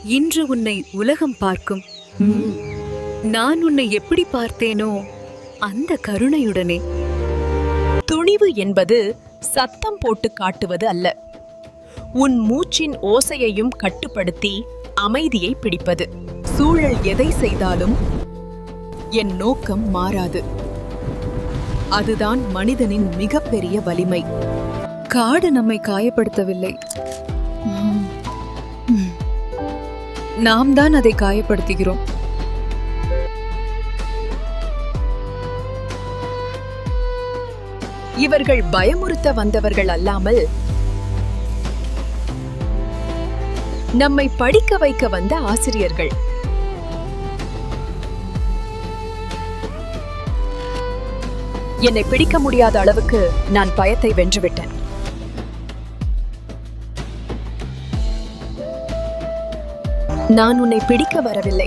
இன்று உன்னை உலகம் பார்க்கும். நான் உன்னை எப்படி பார்த்தேனோ அந்த கருணையுடனே. துணிவு என்பது சத்தம் போட்டு காட்டுவது அல்ல, உன் மூச்சின் ஓசையையும் கட்டுப்படுத்தி அமைதியை பிடிப்பது. சூழல் எதை செய்தாலும் என் நோக்கம் மாறாது. அதுதான் மனிதனின் மிகப்பெரிய வலிமை. காடு நம்மை காயப்படுத்தவில்லை, நாம் தான் அதை காயப்படுத்துகிறோம். இவர்கள் பயமுறுத்த வந்தவர்கள் அல்லாமல் நம்மை படிக்க வைக்க வந்த ஆசிரியர்கள். என்னை பிடிக்க முடியாத அளவுக்கு நான் பயத்தை வென்றுவிட்டேன். நான் உன்னை பிடிக்க வரவில்லை,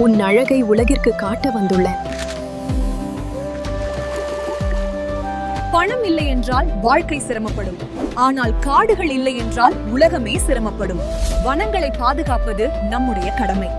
உன் அழகை உலகிற்கு காட்ட வந்துள்ளேன். பணம் இல்லை என்றால் வாழ்க்கை சிரமப்படும், ஆனால் காடுகள் இல்லை என்றால் உலகமே சிரமப்படும். வனங்களை பாதுகாப்பது நம்முடைய கடமை.